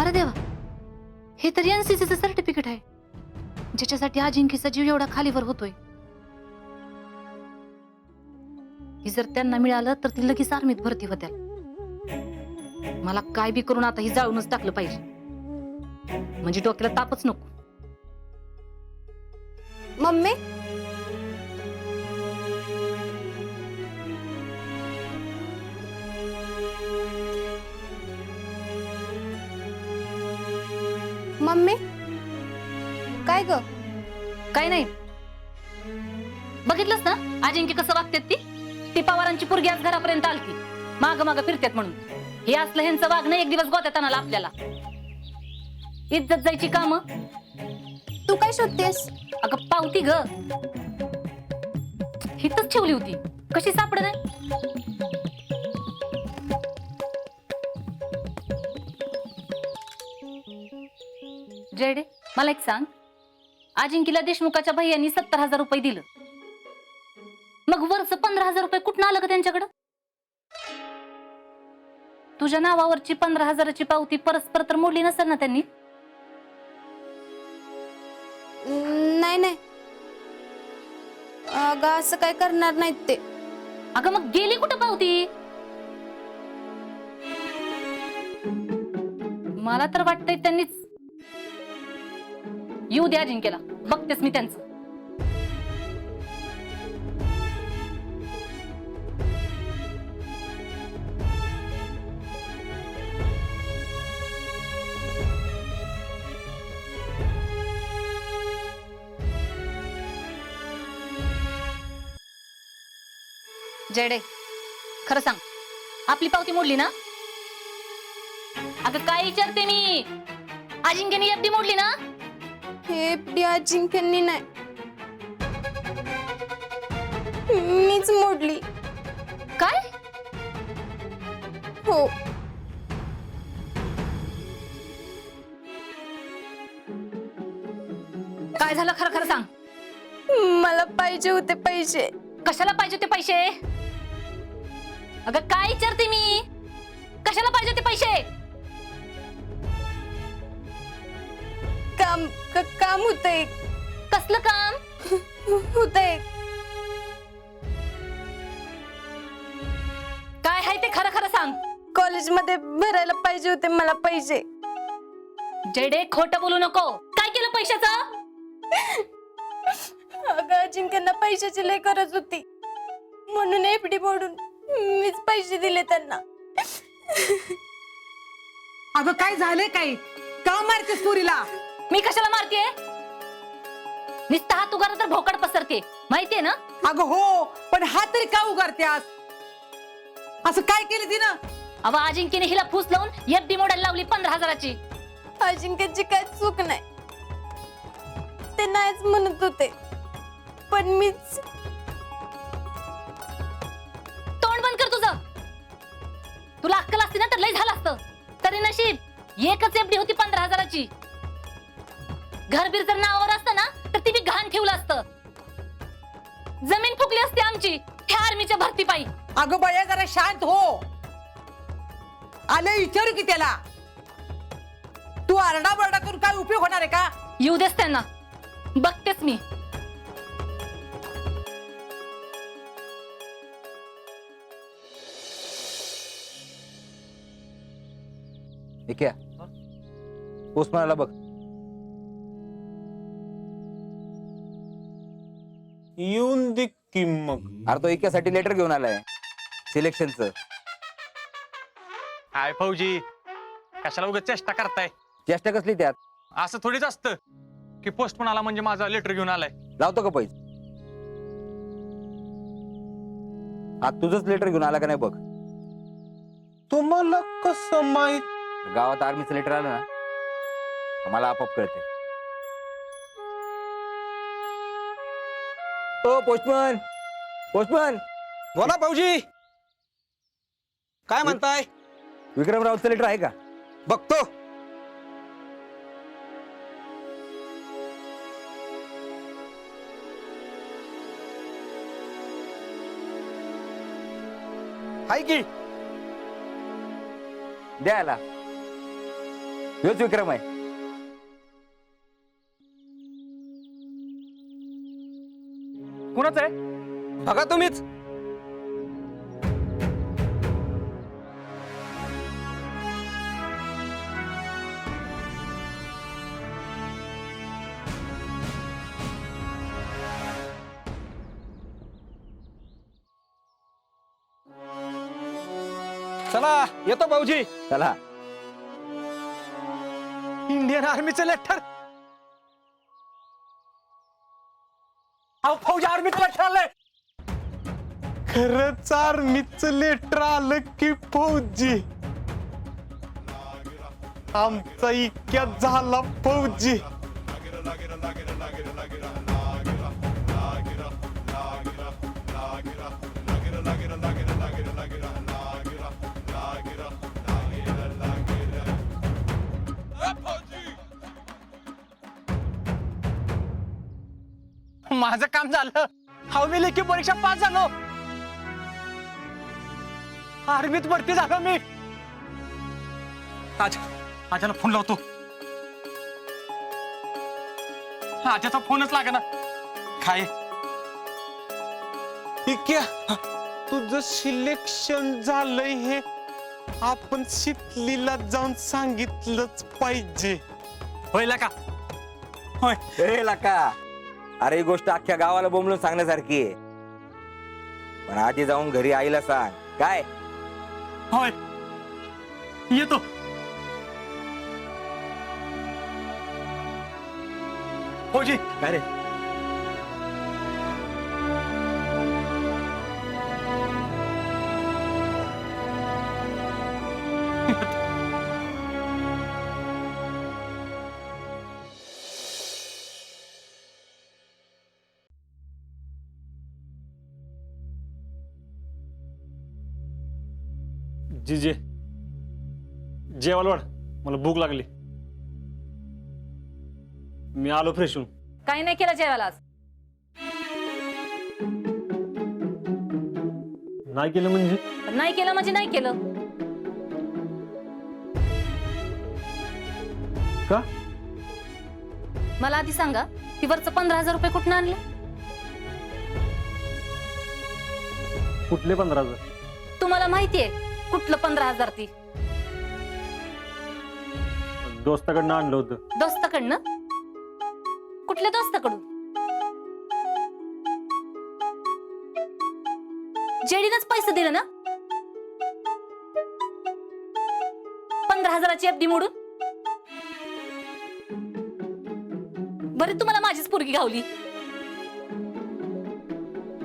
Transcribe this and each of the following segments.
अरे देवा, हे तर एनसीसीचं सर्टिफिकेट आहे, ज्याच्यासाठी अजिंक्यचा जीव एवढा खालीवर होतोय. ही जर त्यांना मिळालं तर ती लगेच आर्मीत भरती होत्या. मला काय बी करून आता ही जाळूनच टाकलं पाहिजे, म्हणजे डोक्याला तापच नको. मम्मी, मम्मी काय ग? काय नाही, बघितलंस ना अजिंक्य कसं वागतात. ती पवारांची पोरगी आज घरापर्यंत आलती, माग माग फिरतात म्हणून. हे असलं ह्यांचं वागणं एक दिवस गोत्यात आणाला आपल्याला. इज्जत जायची काम. तू काय शोधतेस? अगं पावती ग, हितच ठेवली होती, कशी सापड नाही. जयडे, मला एक सांग, अजिंक्यला देशमुखाच्या भैयांनी 70,000 रुपये दिलं, मग वरच 15,000 रुपये कुठं आलं का त्यांच्याकडं? तुझ्या नावावरची 15,000ची पावती परस्पर तर मोडली नसेल ना त्यांनी? नाही नाही, अगं असं काय करणार नाहीत ते. अगं मग गेली कुठं पावती? मला तर वाटतंय त्यांनीच. येऊ दे अजिंक्यला, बघतेस मी त्यांचं. जयडे, खरं सांग, आपली पावती मोडली ना? अगं काय विचारते मी, अजिंक्यनी एफडी मोडली ना? हे अजिंक्यांनी नाही, मीच मोडली. काय? हो. काय झालं खरं खरं सांग. मला पाहिजे होते पैसे. कशाला पाहिजे ते पैसे? अगं काय विचारते मी, कशाला पाहिजे ते पैसे? काम होतंय. कसलं काम होतंय? काय आहे ते खरं खरं सांग. कॉलेजमध्ये भरायला पाहिजे होते मला पैसे. जयडे, खोटं बोलू नको. काय केलं पैशाचं? अगं अजिंक्यांना पैशाची लय गरज होती, म्हणून एफडी मोडून मीच पैसे दिले त्यांना. अगं काय झालंय? काय का मारतेस पुरीला? मी कशाला मारतेय? नुसता हात उगारला तर भोकाड पसरते, माहितीये ना? अगं हो, पण हा तरी का उगारत्यास? असं काय केलं तिनं? अव अजिंक्यने हिला फूस लावून एफडी मोडायला लावली 15,000ची. अजिंक्यची काय चूक नाही, ते नाहीच म्हणत होते, पण मीच. तोंड बंद कर तुझं. तुला अक्कल असती ना तर लय झालं असतं. तरी नशीब एकच एफडी होती 15,000ची. घरबीर जर नावावर असतं ना तर ती बी घाण ठेवलं असतं. जमीन फुकली असती आमची ह्या आर्मीच्या भरती पायी. अगं बया जरा शांत हो. आले विचारू की त्याला. तू आरडाबरडा करून काय उपयोग होणार आहे का? येऊ देस त्यांना, बघतेच मी. ठीक आहे, उस्मानाला बघ. येऊन दे की मग. अरे तो एकासाठी लेटर घेऊन आलाय सिलेक्शनचं. काय फौजी, कशाला उगाच चेष्टा करताय? चेष्टा कसली त्यात? असं थोडीच असतं की पोस्टमन आला म्हणजे माझा लेटर घेऊन आलाय. लावतो का पैसे? आज तुझंच लेटर घेऊन आला का नाही बघ. तुम्हाला कसं माहित? गावात आर्मीचं लेटर आलं ना, मला आपोआप कळते. ओ पोस्टमन, पोस्टमन. बोला भाऊजी, काय म्हणताय? विक्रमरावचं लेटर आहे का? बघतो. हाय की द्यायला ह्योच विक्रम आहे. कुणाच आहे? बघा तुम्हीच. चला येतो भाऊजी. चला. इंडियन आर्मीचं लेटर. अहो फौजी आर्मीचं लेटर आलंय. खरंच आर्मीचं लेटर आलं की फौजी आमचा इतक्यात झाला फौजी. माझं काम झालं. हा मी लेखी परीक्षा पास झालो. आर्मीत भरती झालो मी. आजाला फोन लावतो. आजाचा फोनच लागेना. काय तुझं सिलेक्शन झालंय हे आपण शिकलीला जाऊन सांगितलंच पाहिजे. होईल का? होय. ए लका, अरे ही गोष्ट अख्ख्या गावाला बोंबलून सांगण्यासारखी आहे. पण आधी जाऊन घरी आईला सांग. काय? होय येतो. फौजी काय रे? जीजे जेवायला वाढ. मला भूक लागली. मी आलो फ्रेश होऊन. काही नाही केलं जेवायला आज. नाही केलं म्हणजे? नाही केलं म्हणजे नाही केलं. का? मला आधी सांगा, ती वरचं 15,000 रुपये कुठून आणले? कुठले 15,000? तुम्हाला माहितीये कुठलं 15,000 ती? दोस्ताकडनं आणलं होतं. दोस्ताकडनं? कुठल्या दोस्ताकडून? जेडीनच पैसे दिले ना? 15,000ची एफडी मोडून? बरी तुम्हाला माझीच पोरगी घावली.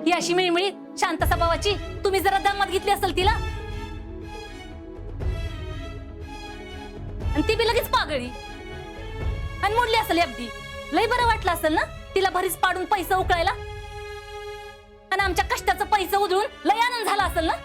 ही अशी मिळमिळी शांत स्वभावाची. तुम्ही जरा दमात घेतली असेल तिला, आणि ती बी लगेच पागळी आणि मोडली असेल एफडी. लय बरं वाटलं असेल ना तिला भरीच पाडून पैसे उकळायला, आणि आमच्या कष्टाचं पैसे उधळून लय आनंद झाला असेल ना.